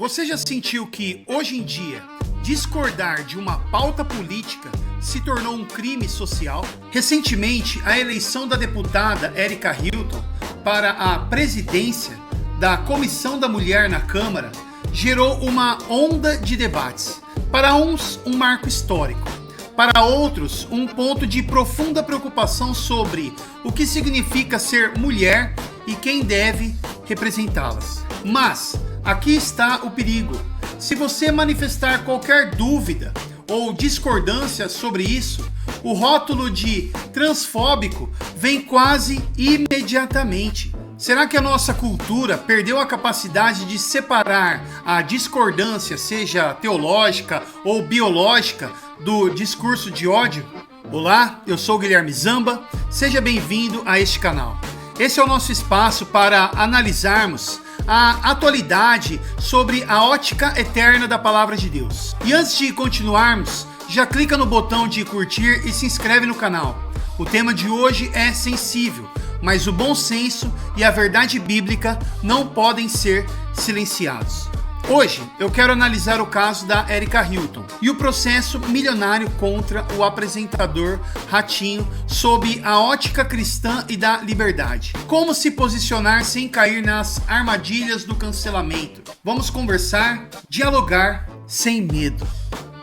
Você já sentiu que, hoje em dia, discordar de uma pauta política se tornou um crime social? Recentemente, a eleição da deputada Erika Hilton para a presidência da Comissão da Mulher na Câmara gerou uma onda de debates. Para uns, um marco histórico. Para outros, um ponto de profunda preocupação sobre o que significa ser mulher e quem deve representá-las. Mas aqui está o perigo. Se você manifestar qualquer dúvida ou discordância sobre isso, o rótulo de transfóbico vem quase imediatamente. Será que a nossa cultura perdeu a capacidade de separar a discordância, seja teológica ou biológica, do discurso de ódio? Olá, eu sou o Guilherme Zamba, seja bem-vindo a este canal. Esse é o nosso espaço para analisarmos a atualidade sobre a ótica eterna da Palavra de Deus. E antes de continuarmos, já clica no botão de curtir e se inscreve no canal. O tema de hoje é sensível, mas o bom senso e a verdade bíblica não podem ser silenciados. Hoje eu quero analisar o caso da Erika Hilton e o processo milionário contra o apresentador Ratinho sob a ótica cristã e da liberdade. Como se posicionar sem cair nas armadilhas do cancelamento? Vamos conversar, dialogar sem medo.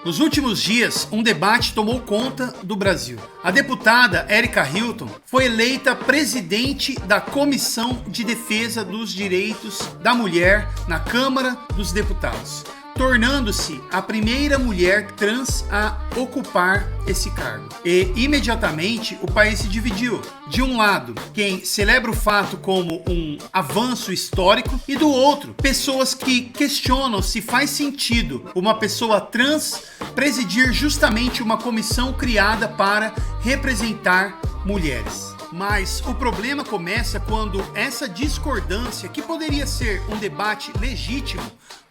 Nos últimos dias, um debate tomou conta do Brasil. A deputada Erika Hilton foi eleita presidente da Comissão de Defesa dos Direitos da Mulher na Câmara dos Deputados, tornando-se a primeira mulher trans a ocupar esse cargo. E, imediatamente, o país se dividiu. De um lado, quem celebra o fato como um avanço histórico, e do outro, pessoas que questionam se faz sentido uma pessoa trans presidir justamente uma comissão criada para representar mulheres. Mas o problema começa quando essa discordância, que poderia ser um debate legítimo,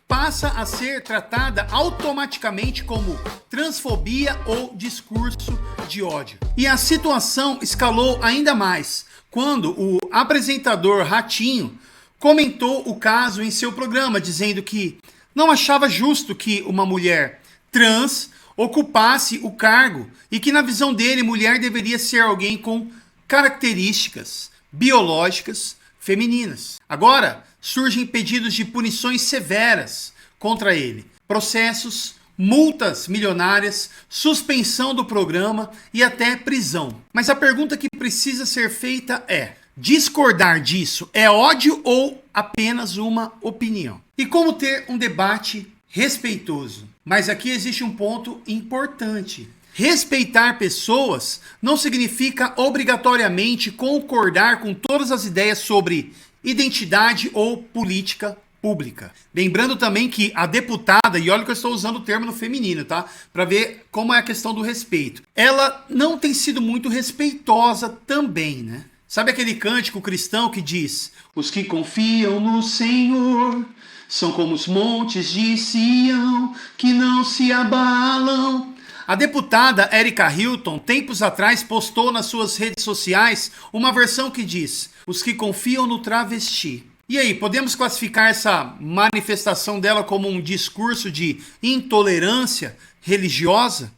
passa a ser tratada automaticamente como transfobia ou discurso de ódio. E a situação escalou ainda mais quando o apresentador Ratinho comentou o caso em seu programa, dizendo que não achava justo que uma mulher trans ocupasse o cargo e que, na visão dele, mulher deveria ser alguém com características biológicas femininas. Agora, surgem pedidos de punições severas contra ele, processos, multas milionárias, suspensão do programa e até prisão. Mas a pergunta que precisa ser feita é: discordar disso é ódio ou apenas uma opinião? E como ter um debate respeitoso? Mas aqui existe um ponto importante. Respeitar pessoas não significa obrigatoriamente concordar com todas as ideias sobre identidade ou política pública. Lembrando também que a deputada, e olha que eu estou usando o termo no feminino, tá? Para ver como é a questão do respeito. Ela não tem sido muito respeitosa também, né? Sabe aquele cântico cristão que diz: os que confiam no Senhor são como os montes de Sião, que não se abalam. A deputada Erika Hilton, tempos atrás, postou nas suas redes sociais uma versão que diz: os que confiam no travesti. E aí, podemos classificar essa manifestação dela como um discurso de intolerância religiosa?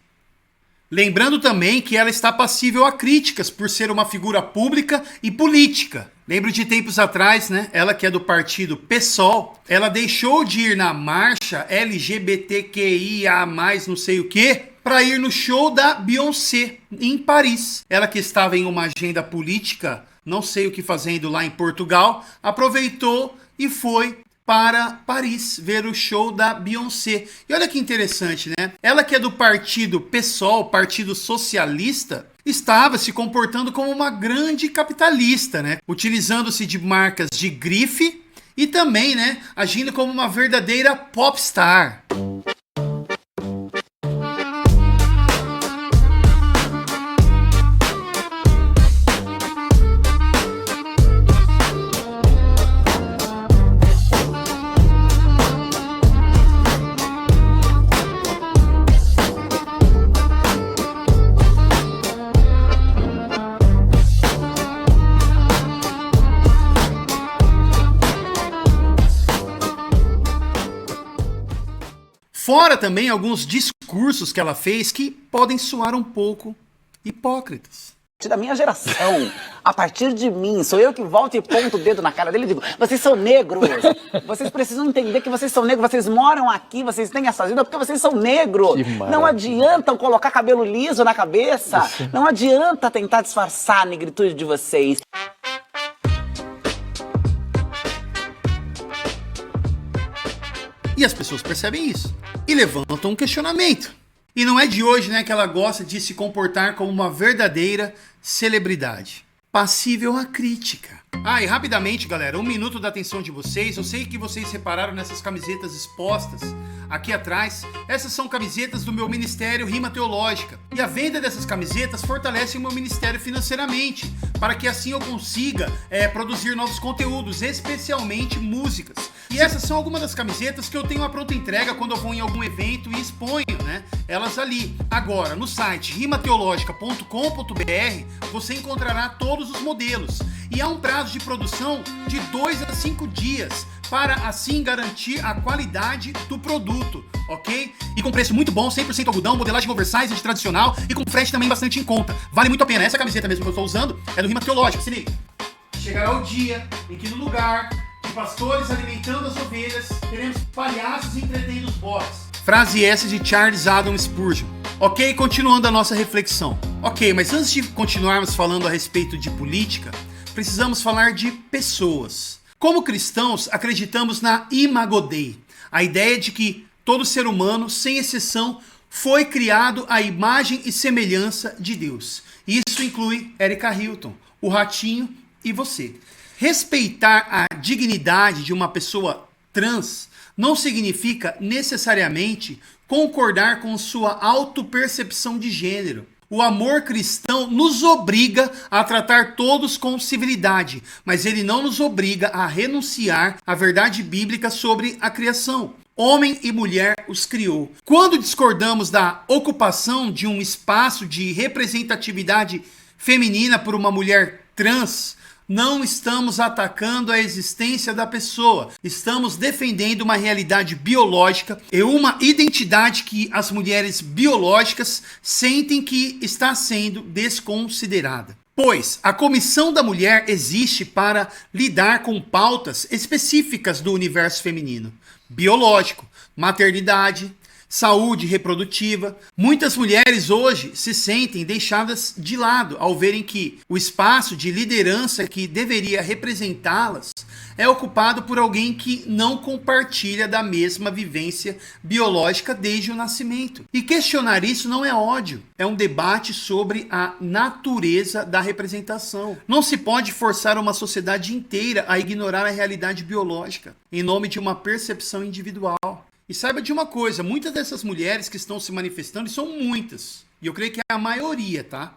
Lembrando também que ela está passível a críticas por ser uma figura pública e política. Lembro de tempos atrás, né? Ela que é do partido PSOL, ela deixou de ir na marcha LGBTQIA+, não sei o quê, para ir no show da Beyoncé em Paris. Ela que estava em uma agenda política, não sei o que fazendo lá em Portugal, aproveitou e foi para Paris ver o show da Beyoncé. E olha que interessante, né? Ela que é do partido PSOL, Partido Socialista, estava se comportando como uma grande capitalista, né? Utilizando-se de marcas de grife e também, né, agindo como uma verdadeira popstar. Fora também alguns discursos que ela fez que podem soar um pouco hipócritas. Da minha geração, a partir de mim, sou eu que volto e ponto o dedo na cara dele e digo, vocês são negros, vocês precisam entender que vocês são negros, vocês moram aqui, vocês têm essa vida porque vocês são negros. Não adianta colocar cabelo liso na cabeça, não adianta tentar disfarçar a negritude de vocês. E as pessoas percebem isso e levantam um questionamento. E não é de hoje, né, que ela gosta de se comportar como uma verdadeira celebridade, passível à crítica. E rapidamente, galera, 1 minuto da atenção de vocês. Eu sei que vocês repararam nessas camisetas expostas aqui atrás. Essas são camisetas do meu ministério Rima Teológica. E a venda dessas camisetas fortalece o meu ministério financeiramente, para que assim eu consiga produzir novos conteúdos, especialmente músicas. E essas são algumas das camisetas que eu tenho a pronta entrega quando eu vou em algum evento e exponho, né? Elas ali. Agora, no site rimateologica.com.br, você encontrará todos os modelos. E há um prazo de produção de 2 a 5 dias, para assim garantir a qualidade do produto, ok? E com preço muito bom, 100% algodão, modelagem oversize de tradicional e com frete também bastante em conta. Vale muito a pena. Essa camiseta mesmo que eu estou usando é do Rima Teológica, se liga. Chegará o dia em que no lugar de pastores alimentando as ovelhas, teremos palhaços entretendo os bodes. Frase essa de Charles Adam Spurgeon. Ok, continuando a nossa reflexão. Ok, mas antes de continuarmos falando a respeito de política, precisamos falar de pessoas. Como cristãos, acreditamos na Imago Dei, a ideia de que todo ser humano, sem exceção, foi criado à imagem e semelhança de Deus. Isso inclui Erika Hilton, o Ratinho e você. Respeitar a dignidade de uma pessoa trans não significa necessariamente concordar com sua autopercepção de gênero. O amor cristão nos obriga a tratar todos com civilidade, mas ele não nos obriga a renunciar à verdade bíblica sobre a criação. Homem e mulher os criou. Quando discordamos da ocupação de um espaço de representatividade feminina por uma mulher trans, não estamos atacando a existência da pessoa. Estamos defendendo uma realidade biológica e uma identidade que as mulheres biológicas sentem que está sendo desconsiderada. Pois a Comissão da Mulher existe para lidar com pautas específicas do universo feminino, biológico, maternidade, saúde reprodutiva. Muitas mulheres hoje se sentem deixadas de lado ao verem que o espaço de liderança que deveria representá-las é ocupado por alguém que não compartilha da mesma vivência biológica desde o nascimento. E questionar isso não é ódio, é um debate sobre a natureza da representação. Não se pode forçar uma sociedade inteira a ignorar a realidade biológica em nome de uma percepção individual. E saiba de uma coisa, muitas dessas mulheres que estão se manifestando, e são muitas, e eu creio que é a maioria, tá?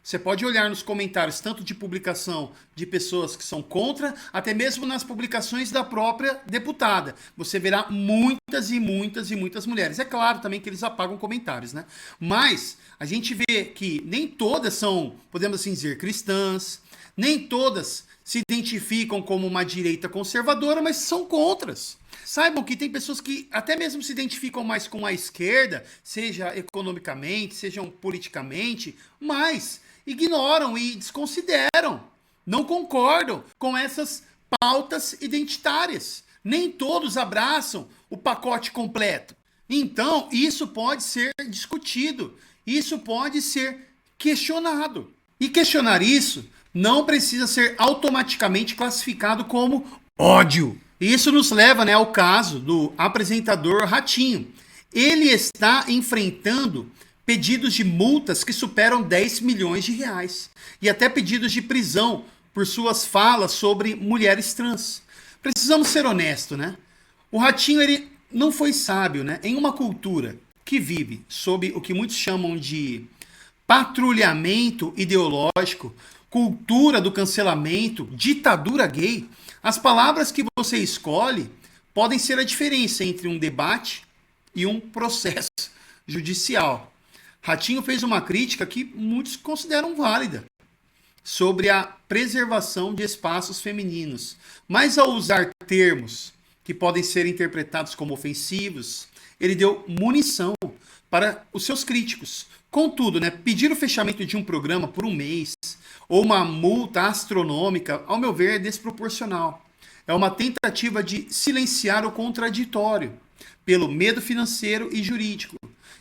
Você pode olhar nos comentários, tanto de publicação de pessoas que são contra, até mesmo nas publicações da própria deputada. Você verá muitas e muitas e muitas mulheres. É claro também que eles apagam comentários, né? Mas a gente vê que nem todas são, podemos assim dizer, cristãs, nem todas se identificam como uma direita conservadora, mas são contras. Saibam que tem pessoas que até mesmo se identificam mais com a esquerda, seja economicamente, sejam politicamente, mas ignoram e desconsideram, não concordam com essas pautas identitárias. Nem todos abraçam o pacote completo. Então, isso pode ser discutido, isso pode ser questionado. E questionar isso não precisa ser automaticamente classificado como ódio. Isso nos leva, ao caso do apresentador Ratinho. Ele está enfrentando pedidos de multas que superam 10 milhões de reais. E até pedidos de prisão por suas falas sobre mulheres trans. Precisamos ser honestos, né? O Ratinho, ele não foi sábio, né? Em uma cultura que vive sob o que muitos chamam de patrulhamento ideológico, cultura do cancelamento, ditadura gay, as palavras que você escolhe podem ser a diferença entre um debate e um processo judicial. Ratinho fez uma crítica que muitos consideram válida sobre a preservação de espaços femininos, mas ao usar termos que podem ser interpretados como ofensivos, ele deu munição para os seus críticos. Contudo, pedir o fechamento de um programa por um mês ou uma multa astronômica, ao meu ver, é desproporcional. É uma tentativa de silenciar o contraditório pelo medo financeiro e jurídico.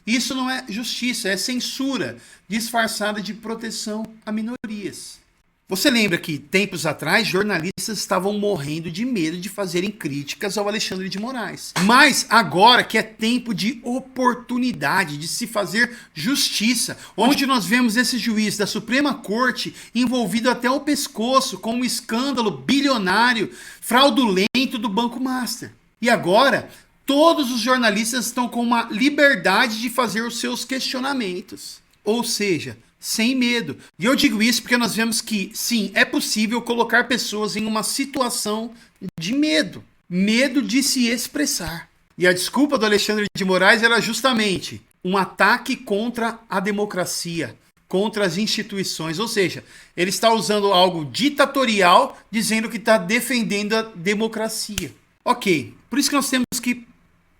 Isso não é justiça, é censura disfarçada de proteção a minorias. Você lembra que, tempos atrás, jornalistas estavam morrendo de medo de fazerem críticas ao Alexandre de Moraes. Mas agora que é tempo de oportunidade de se fazer justiça, onde nós vemos esse juiz da Suprema Corte envolvido até o pescoço com um escândalo bilionário, fraudulento do Banco Master. E agora, todos os jornalistas estão com uma liberdade de fazer os seus questionamentos. Ou seja, sem medo. E eu digo isso porque nós vemos que, sim, é possível colocar pessoas em uma situação de medo. Medo de se expressar. E a desculpa do Alexandre de Moraes era justamente um ataque contra a democracia, contra as instituições. Ou seja, ele está usando algo ditatorial, dizendo que está defendendo a democracia. Ok, por isso que nós temos que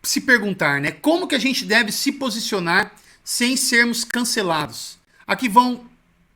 se perguntar, como que a gente deve se posicionar sem sermos cancelados? Aqui vão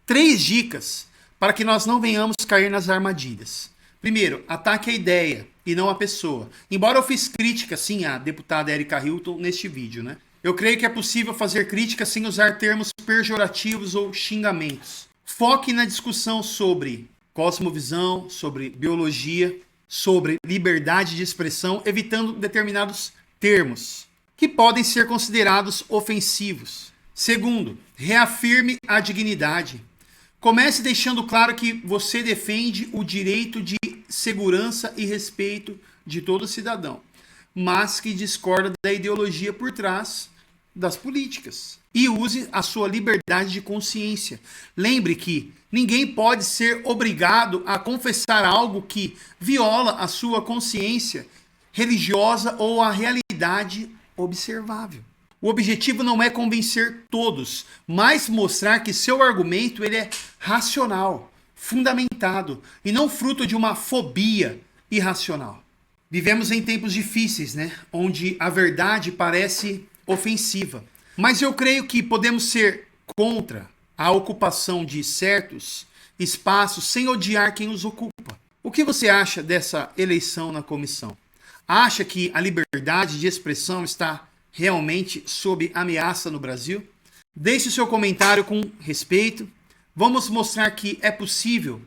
3 dicas para que nós não venhamos cair nas armadilhas. Primeiro, ataque a ideia e não a pessoa. Embora eu fiz crítica, sim, à deputada Erika Hilton neste vídeo, eu creio que é possível fazer crítica sem usar termos pejorativos ou xingamentos. Foque na discussão sobre cosmovisão, sobre biologia, sobre liberdade de expressão, evitando determinados termos que podem ser considerados ofensivos. Segundo, reafirme a dignidade. Comece deixando claro que você defende o direito de segurança e respeito de todo cidadão, mas que discorda da ideologia por trás das políticas. E use a sua liberdade de consciência. Lembre que ninguém pode ser obrigado a confessar algo que viola a sua consciência religiosa ou a realidade observável. O objetivo não é convencer todos, mas mostrar que seu argumento ele é racional, fundamentado e não fruto de uma fobia irracional. Vivemos em tempos difíceis, onde a verdade parece ofensiva. Mas eu creio que podemos ser contra a ocupação de certos espaços sem odiar quem os ocupa. O que você acha dessa eleição na comissão? Acha que a liberdade de expressão está realmente sob ameaça no Brasil? Deixe o seu comentário com respeito. Vamos mostrar que é possível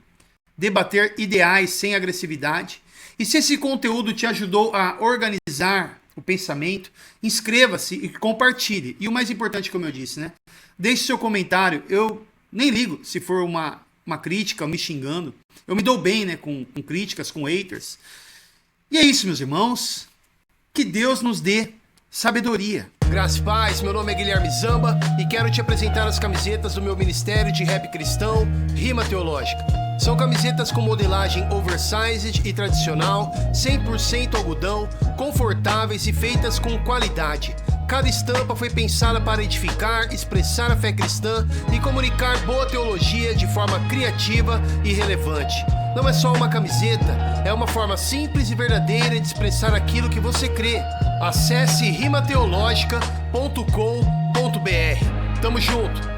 debater ideais sem agressividade. E se esse conteúdo te ajudou a organizar o pensamento, inscreva-se e compartilhe. E o mais importante, como eu disse, deixe seu comentário. Eu nem ligo se for uma crítica, me xingando. Eu me dou bem com críticas, com haters. E é isso, meus irmãos. Que Deus nos dê sabedoria. Graças e paz, meu nome é Guilherme Zamba e quero te apresentar as camisetas do meu Ministério de Rap Cristão, Rima Teológica. São camisetas com modelagem oversized e tradicional, 100% algodão, confortáveis e feitas com qualidade. Cada estampa foi pensada para edificar, expressar a fé cristã e comunicar boa teologia de forma criativa e relevante. Não é só uma camiseta, é uma forma simples e verdadeira de expressar aquilo que você crê. Acesse rimateológica.com.br. Tamo junto!